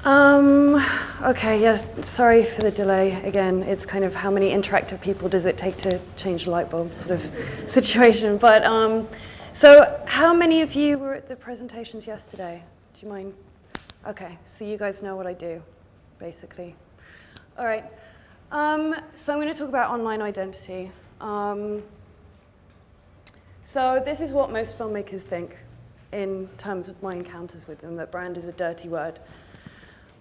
Okay, yes, sorry for the delay. Again, it's kind of how many interactive people does it take to change the light bulb sort of situation. But so how many of you were at the presentations yesterday? Do you mind? Okay, so you guys know what I do, basically. All right, so I'm going to talk about online identity. So this is what most filmmakers think in terms of my encounters with them, that brand is a dirty word.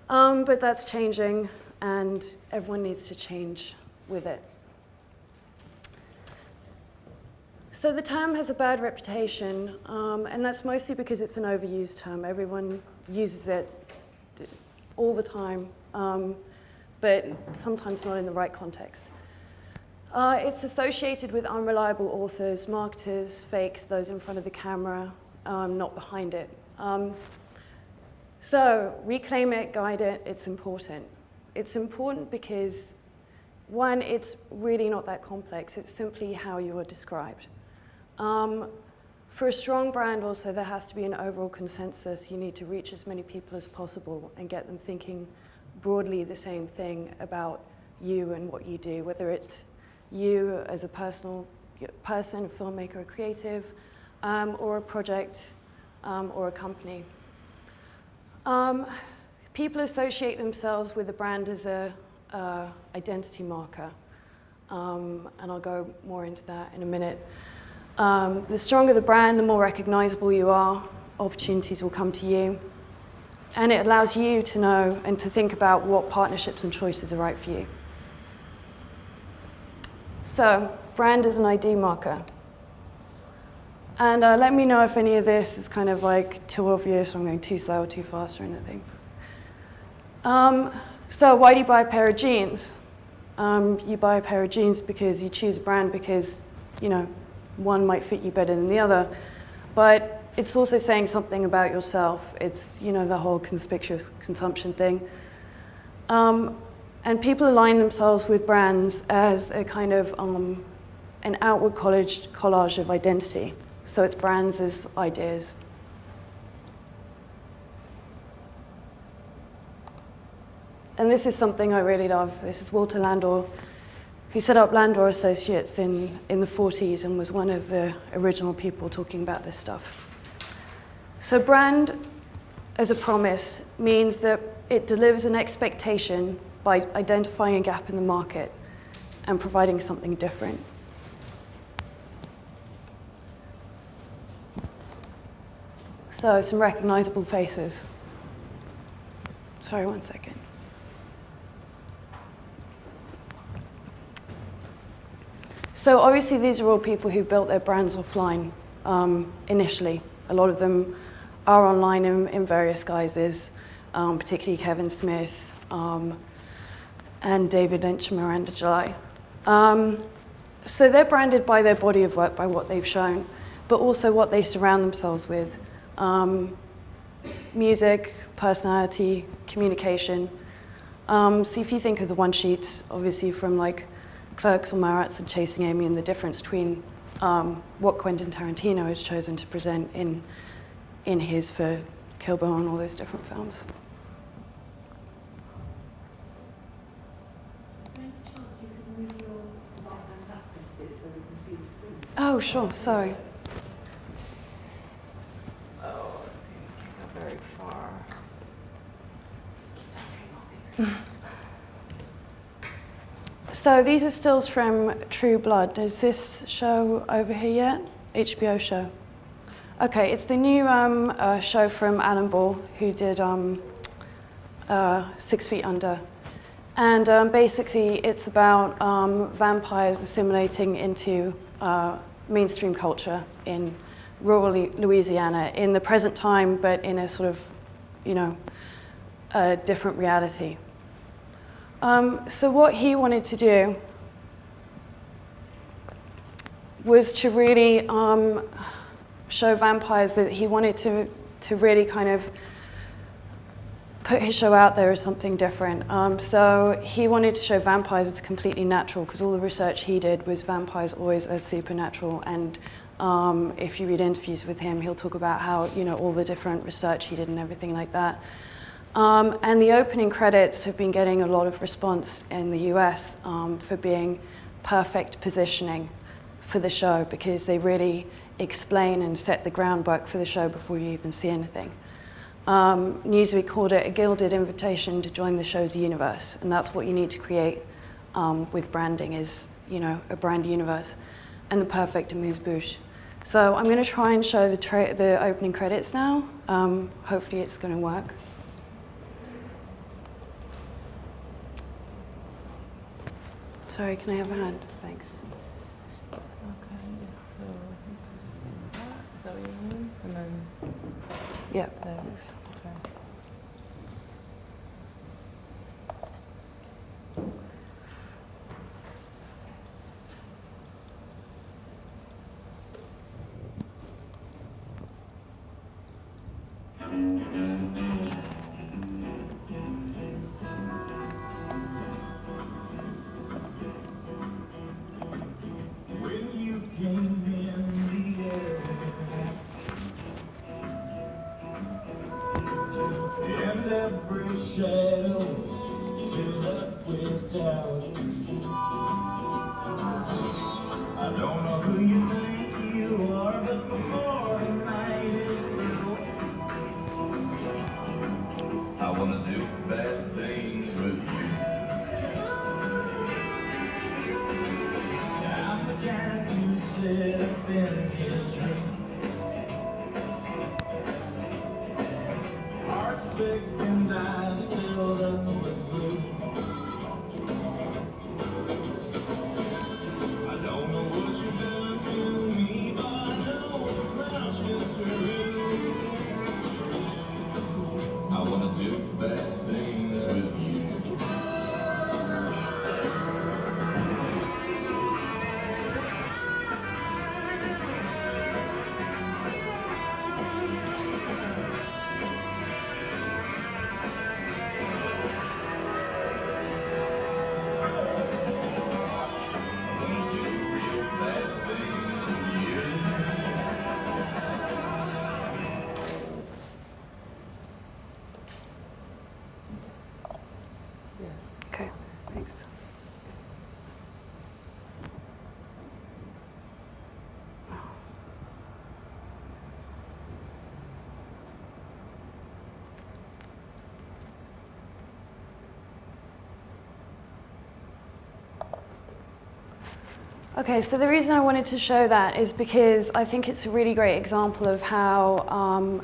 But that's changing, and everyone needs to change with it. So the term has a bad reputation, and that's mostly because it's an overused term. Everyone uses it all the time, but sometimes not in the right context. It's associated with unreliable authors, marketers, fakes, those in front of the camera, not behind it. So reclaim it, guide it, it's important. It's important because, one, it's really not that complex. It's simply how you are described. For a strong brand also, there has to be an overall consensus. You need to reach as many people as possible and get them thinking broadly the same thing about you and what you do, whether it's you as a person, a filmmaker, a creative, or a project, or a company. People associate themselves with the brand as a identity marker, and I'll go more into that in a minute. The stronger the brand, the more recognizable you are, opportunities will come to you, and it allows you to know and to think about what partnerships and choices are right for you. So, brand is an ID marker. And let me know if any of this is kind of like too obvious, or I'm going too slow or too fast or anything. So why do you buy a pair of jeans? You buy a pair of jeans because you choose a brand because, you know, one might fit you better than the other. But it's also saying something about yourself. It's, you know, the whole conspicuous consumption thing. And people align themselves with brands as a kind of an outward collage of identity. So it's brands as ideas. And this is something I really love. This is Walter Landor, who set up Landor Associates in the 40s and was one of the original people talking about this stuff. So brand as a promise means that it delivers an expectation by identifying a gap in the market and providing something different. So some recognizable faces. Sorry, one second. So obviously these are all people who built their brands offline initially. A lot of them are online in various guises, particularly Kevin Smith and David Lynch and Miranda July. So they're branded by their body of work, by what they've shown, but also what they surround themselves with. Music, personality, communication. So if you think of the one sheets, obviously from like Clerks or Mallrats and Chasing Amy, and the difference between what Quentin Tarantino has chosen to present in his for Kill Bill and all those different films. Is there any chance you could move your right-hand laptop a bit so we can see the screen? Oh, sure, sorry. Let's see, we can't go very far. So these are stills from True Blood. Is this show over here yet? HBO show. Okay, it's the new show from Alan Ball, who did 6 Feet Under. And basically it's about vampires assimilating into mainstream culture in rural Louisiana in the present time, but in a sort of, you know, a different reality. So what he wanted to do was to really show vampires that he wanted to really kind of put his show out there as something different. So he wanted to show vampires as completely natural, because all the research he did was vampires always as supernatural. And if you read interviews with him, he'll talk about how, you know, all the different research he did and everything like that. And the opening credits have been getting a lot of response in the US for being perfect positioning for the show, because they really explain and set the groundwork for the show before you even see anything. Newsweek called it a gilded invitation to join the show's universe, and that's what you need to create with branding, is, you know, a brand universe, and the perfect amuse-bouche. So I'm going to try and show the opening credits now. Hopefully it's going to work. Sorry, can I have a hand? Thanks. Okay, so is that what you mean? And then Yeah. thanks. Okay. And every shadow filled up with doubt. I don't know who you think you are, but before the night is through, I wanna do bad things with you. I'm the kind who sit up in his room, heart sick and eyes filled up with blue. I don't know what you've done to me, but I know it's much is true. I wanna do bad things with you. Okay, thanks. Okay, so the reason I wanted to show that is because I think it's a really great example of how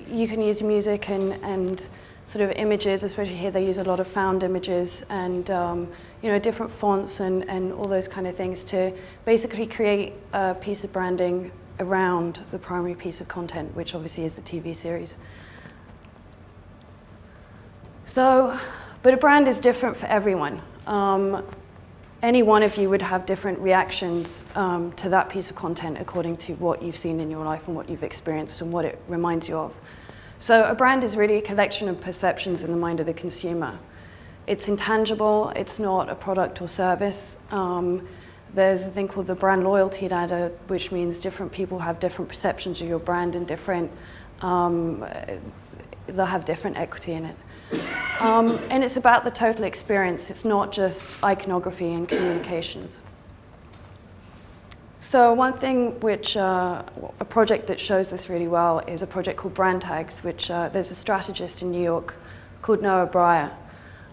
you can use music and sort of images, especially here they use a lot of found images and you know, different fonts and all those kind of things to basically create a piece of branding around the primary piece of content, which obviously is the TV series. So, but a brand is different for everyone. Any one of you would have different reactions to that piece of content according to what you've seen in your life and what you've experienced and what it reminds you of. So a brand is really a collection of perceptions in the mind of the consumer. It's intangible, it's not a product or service. There's a thing called the brand loyalty ladder, which means different people have different perceptions of your brand and different, they'll have different equity in it. And it's about the total experience. It's not just iconography and communications. So one thing which, a project that shows this really well is a project called Brand Tags, which there's a strategist in New York called Noah Breyer.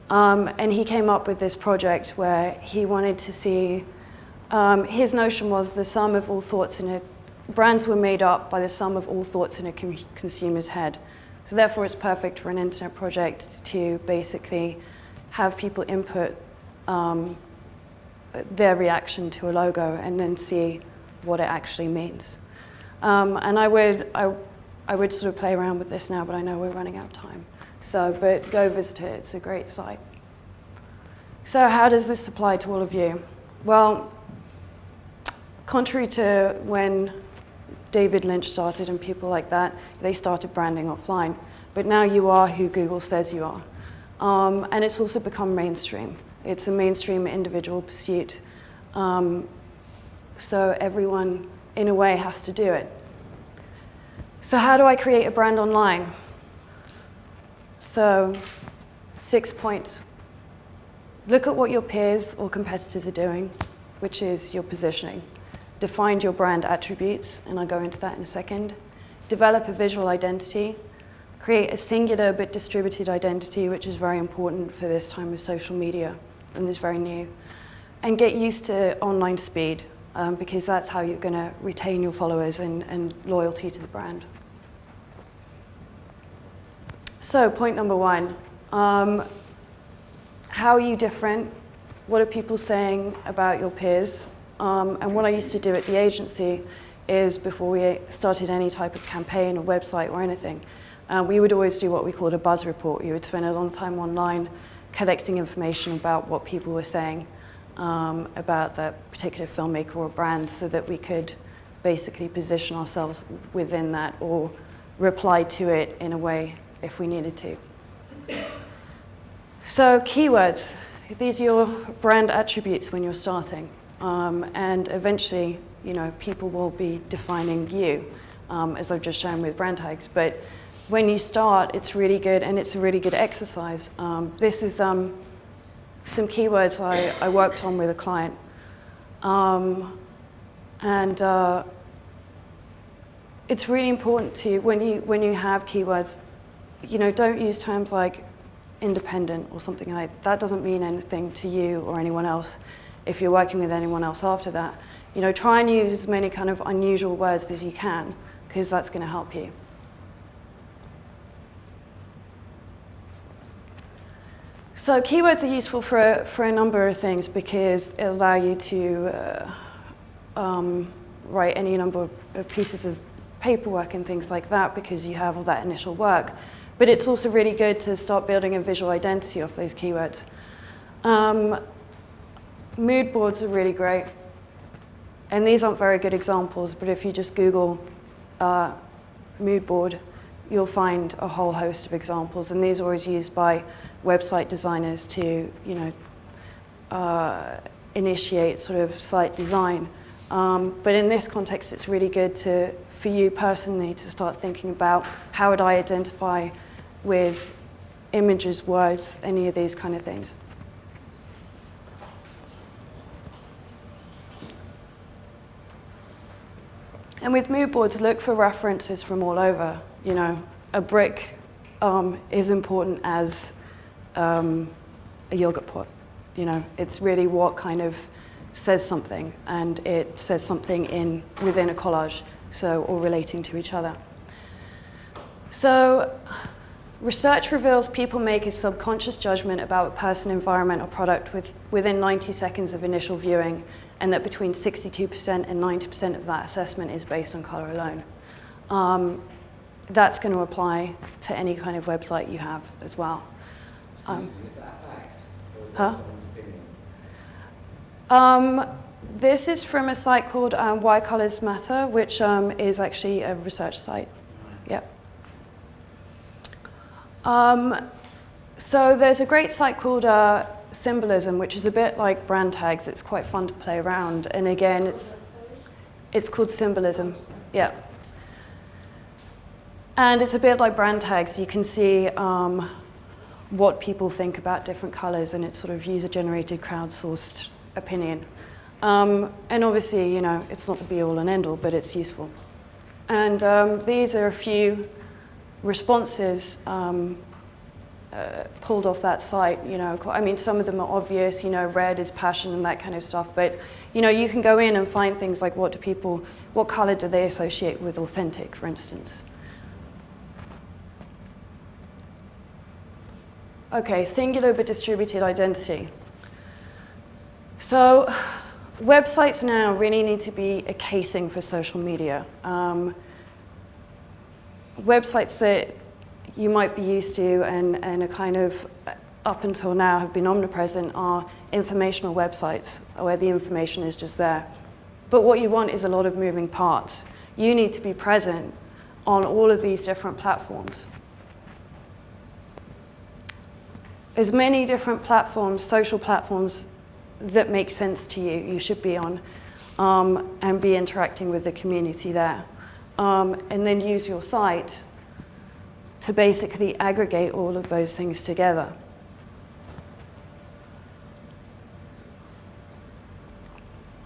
And he came up with this project where he wanted to see, his notion was the sum of all thoughts in it. Brands were made up by the sum of all thoughts in a consumer's head. So therefore it's perfect for an internet project to basically have people input their reaction to a logo and then see what it actually means. And I would sort of play around with this now, but I know we're running out of time. So, but go visit it, it's a great site. So how does this apply to all of you? Well, contrary to when David Lynch started and people like that, they started branding offline. But now you are who Google says you are. And it's also become mainstream. It's a mainstream individual pursuit. So everyone, in a way, has to do it. So how do I create a brand online? So 6 points. Look at what your peers or competitors are doing, which is your positioning. Define your brand attributes, and I'll go into that in a second. Develop a visual identity. Create a singular but distributed identity, which is very important for this time of social media and is very new. And get used to online speed, because that's how you're going to retain your followers and loyalty to the brand. So point number 1, how are you different? What are people saying about your peers? And what I used to do at the agency is, before we started any type of campaign or website or anything, we would always do what we called a buzz report. You would spend a long time online collecting information about what people were saying about that particular filmmaker or brand, so that we could basically position ourselves within that or reply to it in a way if we needed to. So keywords, these are your brand attributes when you're starting. And eventually, people will be defining you, as I've just shown with brand tags. But when you start, it's really good, and it's a really good exercise. This is some keywords I worked on with a client. It's really important to, when you have keywords, don't use terms like independent or something like that. That doesn't mean anything to you or anyone else. If you're working with anyone else after that, try and use as many kind of unusual words as you can, because that's going to help you. So keywords are useful for a number of things, because it allow you to write any number of pieces of paperwork and things like that, because you have all that initial work. But it's also really good to start building a visual identity off those keywords. Mood boards are really great. And these aren't very good examples, but if you just Google mood board, you'll find a whole host of examples. And these are always used by website designers to, initiate sort of site design. But in this context, it's really good for you personally to start thinking about, how would I identify with images, words, any of these kind of things. And with mood boards, look for references from all over. A brick is important as a yogurt pot. It's really what kind of says something, and it says something within a collage, or relating to each other. So research reveals people make a subconscious judgment about a person, environment, or product within 90 seconds of initial viewing, and that between 62% and 90% of that assessment is based on color alone. That's going to apply to any kind of website you have as well. Is that a fact, or is that someone's opinion? This is from a site called Why Colors Matter, which is actually a research site. Yep. So there's a great site called Symbolism, which is a bit like brand tags. It's quite fun to play around. And again, it's called Symbolism. Yeah. And it's a bit like brand tags. You can see what people think about different colors, and it's sort of user-generated, crowdsourced opinion. And obviously, it's not the be-all and end-all, but it's useful. And these are a few responses pulled off that site. I mean, some of them are obvious. Red is passion and that kind of stuff. But you can go in and find things like, what color do they associate with authentic, for instance? Okay, singular but distributed identity. So websites now really need to be a casing for social media. Websites that you might be used to and are kind of, up until now, have been omnipresent are informational websites, where the information is just there. But what you want is a lot of moving parts. You need to be present on all of these different platforms. As many different platforms, social platforms, that make sense to you, you should be on, and be interacting with the community there. And then use your site to basically aggregate all of those things together.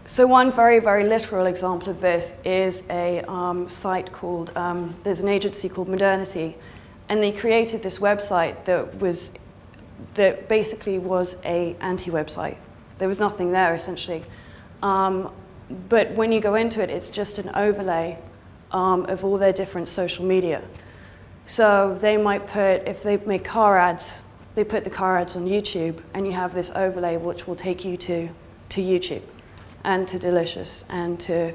So one very, very literal example of this is a site called, there's an agency called Modernity, and they created this website that basically was an anti-website. There was nothing there, essentially. But when you go into it, it's just an overlay of all their different social media. So they might put, if they make car ads, they put the car ads on YouTube, and you have this overlay which will take you to YouTube and to Delicious and to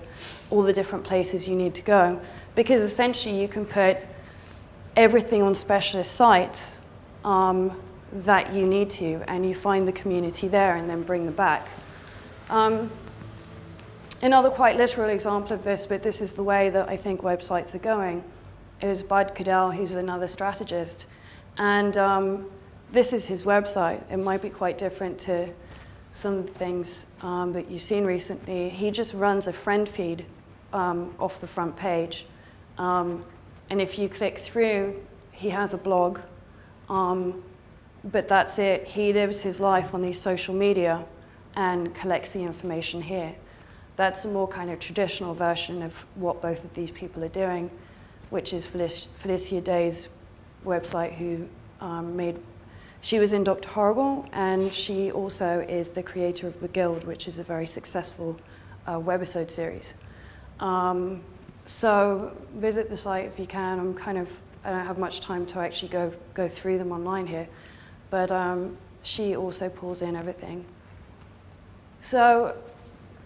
all the different places you need to go. Because essentially you can put everything on specialist sites that you need to, and you find the community there and then bring them back. Another quite literal example of this, but this is the way that I think websites are going, is Bud Cadell, who's another strategist. And this is his website. It might be quite different to some of the things that you've seen recently. He just runs a friend feed off the front page. And if you click through, he has a blog, but that's it. He lives his life on these social media and collects the information here. That's a more kind of traditional version of what both of these people are doing, which is Felicia Day's website, who she was in Dr. Horrible, and she also is the creator of The Guild, which is a very successful webisode series. So visit the site if you can. I don't have much time to actually go through them online here, but she also pulls in everything. So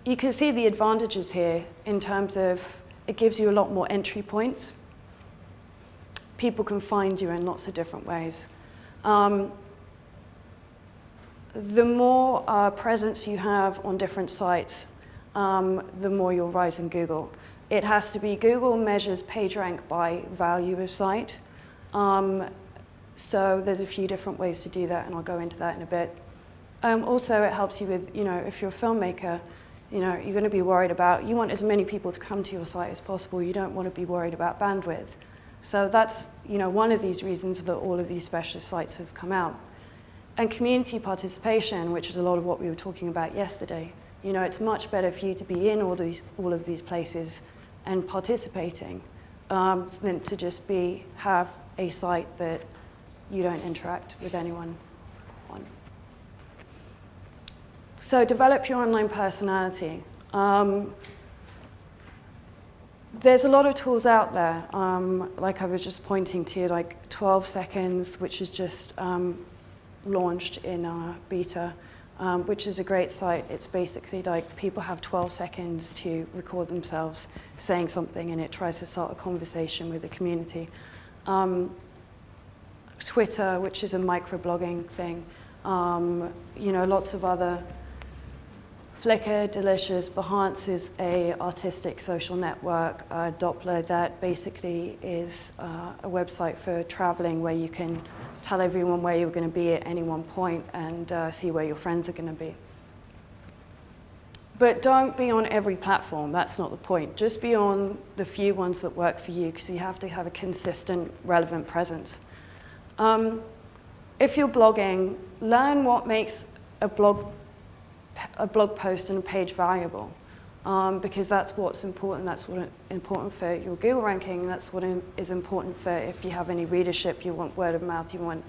you can see the advantages here in terms of it gives you a lot more entry points. People can find you in lots of different ways. The more presence you have on different sites, the more you'll rise in Google. It has to be, Google measures PageRank by value of site. So there's a few different ways to do that, and I'll go into that in a bit. Also, it helps you with, if you're a filmmaker, you're going to be worried about, you want as many people to come to your site as possible. You don't want to be worried about bandwidth. So that's, one of these reasons that all of these specialist sites have come out. And community participation, which is a lot of what we were talking about yesterday. It's much better for you to be in all of these places and participating than to just have a site that you don't interact with anyone on. So develop your online personality. There's a lot of tools out there, like I was just pointing to, like 12 Seconds, which is just launched in beta, which is a great site. It's basically like people have 12 seconds to record themselves saying something, and it tries to start a conversation with the community. Twitter, which is a microblogging thing. Lots of other. Flickr, Delicious, Behance is a artistic social network. Doppler, that basically is a website for traveling where you can tell everyone where you're going to be at any one point and see where your friends are going to be. But don't be on every platform. That's not the point. Just be on the few ones that work for you, because you have to have a consistent, relevant presence. If you're blogging, learn what makes a blog post and a page valuable, because that's what's important. That's what's important for your Google ranking. That's what is important for if you have any readership. You want word of mouth. You want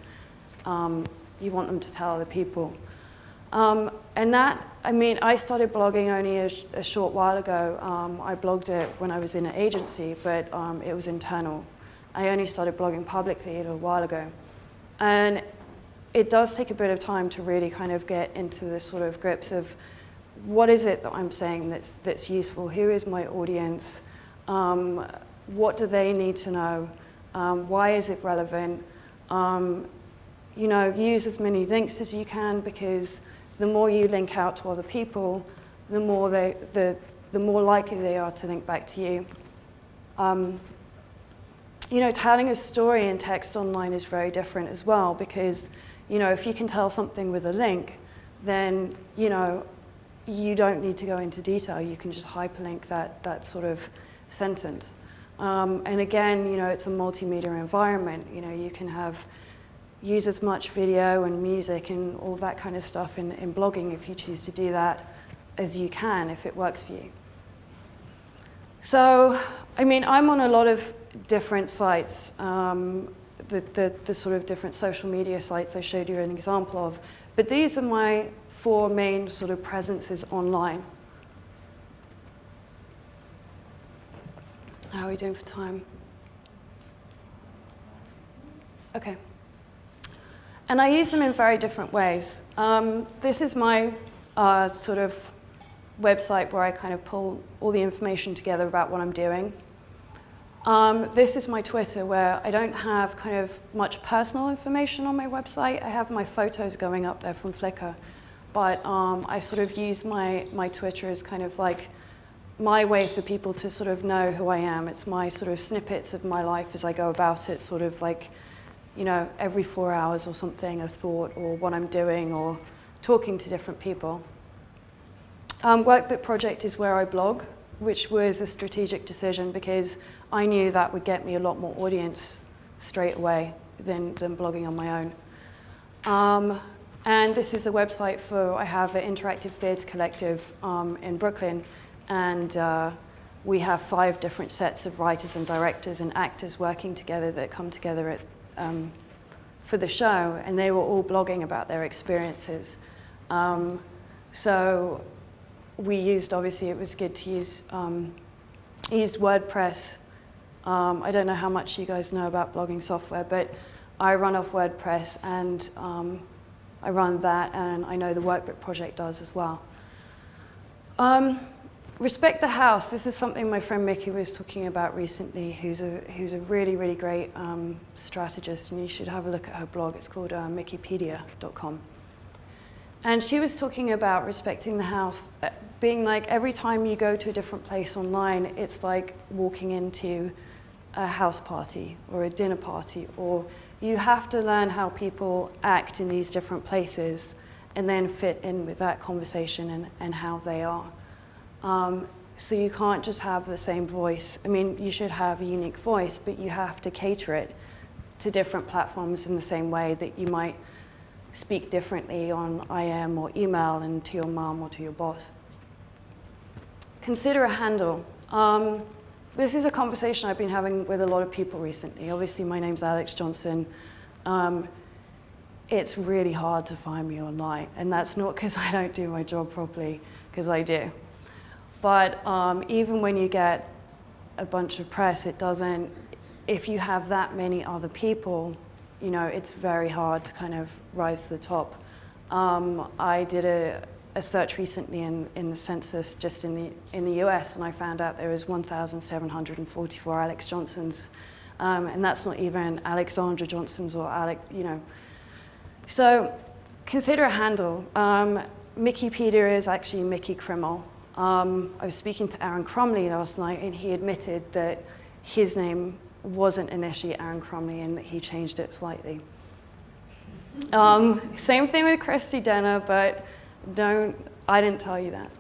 them to tell other people. And that, I started blogging only a short while ago. I blogged it when I was in an agency, but it was internal. I only started blogging publicly a little while ago, and it does take a bit of time to really kind of get into the sort of grips of what is it that I'm saying that's useful, who is my audience, what do they need to know, why is it relevant, use as many links as you can, because the more you link out to other people, the more likely they are to link back to you. Telling a story in text online is very different as well, because if you can tell something with a link, then you don't need to go into detail. You can just hyperlink that sort of sentence. And again, you know, it's a multimedia environment. You know, you can use as much video and music and all that kind of stuff in blogging if you choose to do that as you can if it works for you. So, I mean, I'm on a lot of different sites, the sort of different social media sites I showed you an example of, but these are my 4 main sort of presences online. How are we doing for time? Okay. And I use them in very different ways. This is my sort of website where I kind of pull all the information together about what I'm doing. This is my Twitter where I don't have kind of much personal information on my website. I have my photos going up there from Flickr, but I sort of use my Twitter as kind of like my way for people to sort of know who I am. It's my sort of snippets of my life as I go about it, sort of like, you know, every 4 hours or something, a thought or what I'm doing or talking to different people. Workbook Project is where I blog, which was a strategic decision because I knew that would get me a lot more audience straight away than blogging on my own. And this is a website I have an interactive theatre collective in Brooklyn, and we have 5 different sets of writers and directors and actors working together that come together for the show, and they were all blogging about their experiences. So we used, obviously it was good to use, used WordPress. I don't know how much you guys know about blogging software, but I run off WordPress, and I run that, and I know the Workbook Project does as well. Respect the House. This is something my friend Mickey was talking about recently, who's a really, really great strategist, and you should have a look at her blog. It's called mickeypedia.com. And she was talking about respecting the house, being like every time you go to a different place online, it's like walking into a house party or a dinner party, or you have to learn how people act in these different places and then fit in with that conversation and how they are. So you can't just have the same voice. I mean, you should have a unique voice, but you have to cater it to different platforms in the same way that you might speak differently on IM or email and to your mom or to your boss. Consider a handle. This is a conversation I've been having with a lot of people recently. Obviously, my name's Alex Johnson. It's really hard to find me online, and that's not because I don't do my job properly, because I do. But even when you get a bunch of press, it doesn't, if you have that many other people, you know, it's very hard to kind of rise to the top. I did a search recently in the census just in the US, and I found out there was 1,744 Alex Johnsons, and that's not even Alexandra Johnsons or you know. So consider a handle. Mickeypedia is actually Mickey Krimmel. I was speaking to Aaron Crumley last night, and he admitted that his name wasn't initially Aaron Crumley and that he changed it slightly. Same thing with Christy Denner, but I didn't tell you that.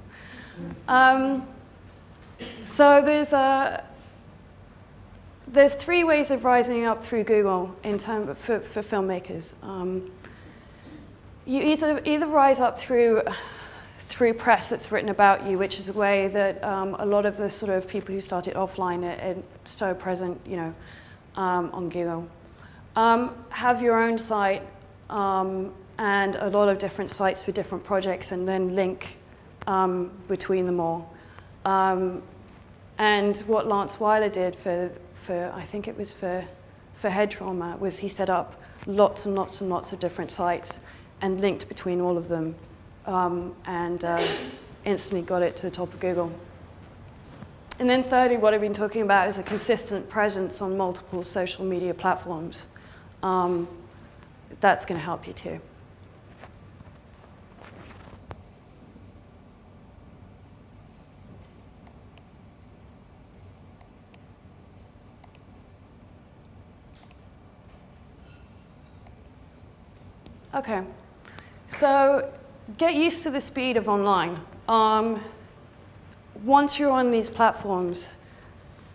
So there's 3 ways of rising up through Google for filmmakers. You either rise up through press that's written about you, which is a way that a lot of the sort of people who started offline are so present, you know, on Google. Have your own site and a lot of different sites for different projects, and then link between them all. And what Lance Weiler did for I think it was for head trauma, was he set up lots and lots and lots of different sites and linked between all of them. And instantly got it to the top of Google. And then thirdly, what I've been talking about is a consistent presence on multiple social media platforms. That's going to help you too. Okay, so get used to the speed of online. Once you're on these platforms,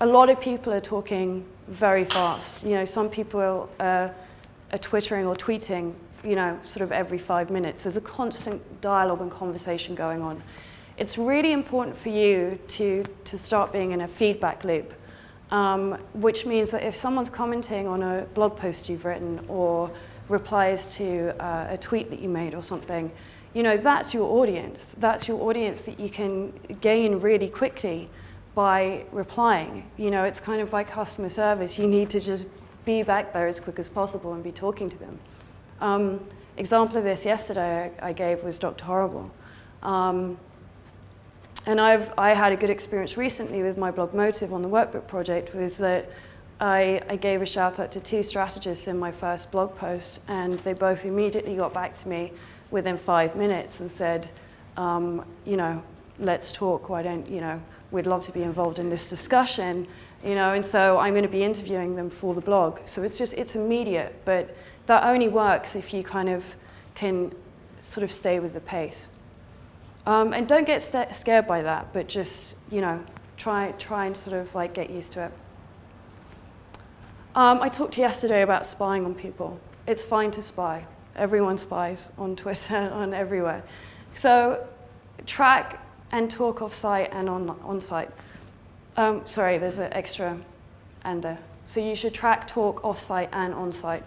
a lot of people are talking very fast. You know, some people are twittering or tweeting, you know, sort of every 5 minutes. There's a constant dialogue and conversation going on. It's really important for you to start being in a feedback loop, which means that if someone's commenting on a blog post you've written or replies to a tweet that you made or something, you know, that's your audience. That's your audience that you can gain really quickly by replying. You know, it's kind of like customer service. You need to just be back there as quick as possible and be talking to them. Example of this yesterday I gave was Dr. Horrible. And I had a good experience recently with my blog motive on the workbook project, was that I gave a shout out to 2 strategists in my first blog post, and they both immediately got back to me within 5 minutes and said, you know, let's talk, why don't, you know, we'd love to be involved in this discussion, you know, and so I'm going to be interviewing them for the blog. So it's immediate, but that only works if you kind of can sort of stay with the pace. And don't get scared by that, but just, you know, try and sort of like get used to it. I talked yesterday about spying on people. It's fine to spy. Everyone spies on Twitter, on everywhere. So track and talk off-site and on-site. Sorry, there's an extra and there. So you should track, talk off-site and on-site.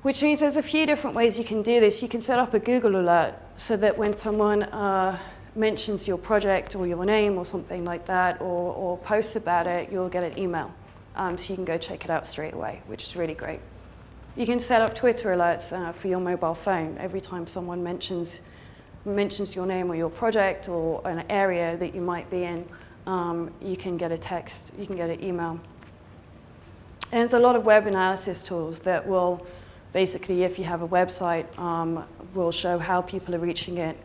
Which means there's a few different ways you can do this. You can set up a Google alert so that when someone mentions your project or your name or something like that, or posts about it, you'll get an email. So you can go check it out straight away, which is really great. You can set up Twitter alerts for your mobile phone. Every time someone mentions your name or your project or an area that you might be in, you can get a text, you can get an email. And there's a lot of web analysis tools that will basically, if you have a website, will show how people are reaching it,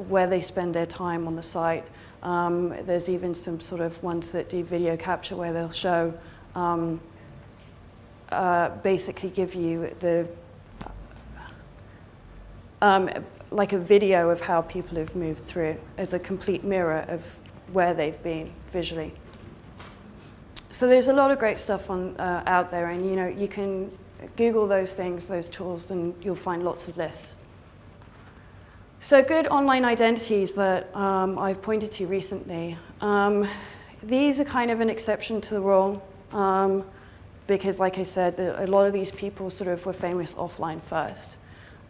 where they spend their time on the site. There's even some sort of ones that do video capture where they'll show, basically give you the, like a video of how people have moved through as a complete mirror of where they've been visually. So there's a lot of great stuff out there, and you know, you can Google those things, those tools, and you'll find lots of lists. So good online identities that I've pointed to recently. These are kind of an exception to the rule because, like I said, a lot of these people sort of were famous offline first.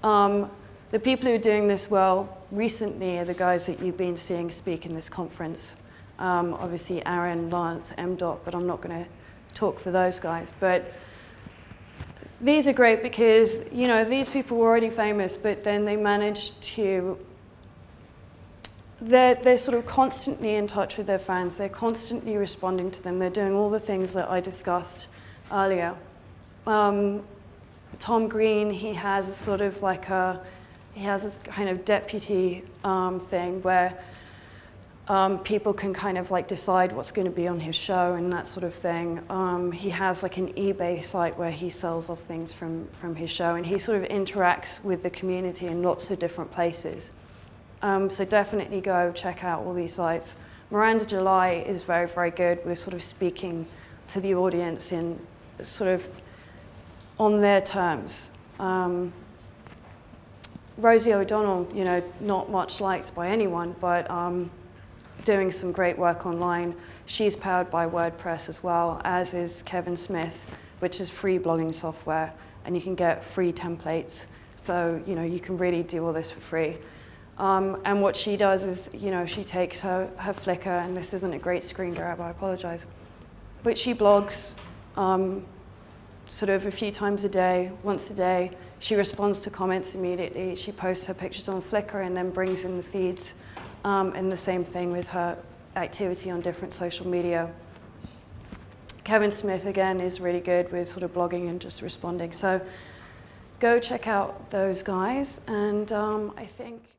The people who are doing this well recently are the guys that you've been seeing speak in this conference. Obviously Aaron, Lance, M.Dot, but I'm not going to talk for those guys. But these are great because, you know, these people were already famous, but then they managed to, they're sort of constantly in touch with their fans. They're constantly responding to them. They're doing all the things that I discussed earlier. Tom Green, he has sort of like he has this kind of deputy thing where people can kind of like decide what's going to be on his show and that sort of thing. He has like an eBay site where he sells off things from his show, and he sort of interacts with the community in lots of different places. So definitely go check out all these sites. Miranda July is very, very good. We're sort of speaking to the audience in sort of on their terms. Rosie O'Donnell, you know, not much liked by anyone, but doing some great work online. She's powered by WordPress as well, as is Kevin Smith, which is free blogging software, and you can get free templates. So, you know, you can really do all this for free. And what she does is, you know, she takes her Flickr, and this isn't a great screen grab, I apologize, but she blogs sort of a few times a day, once a day. She responds to comments immediately. She posts her pictures on Flickr and then brings in the feeds. And the same thing with her activity on different social media. Kevin Smith, again, is really good with sort of blogging and just responding. So go check out those guys, and I think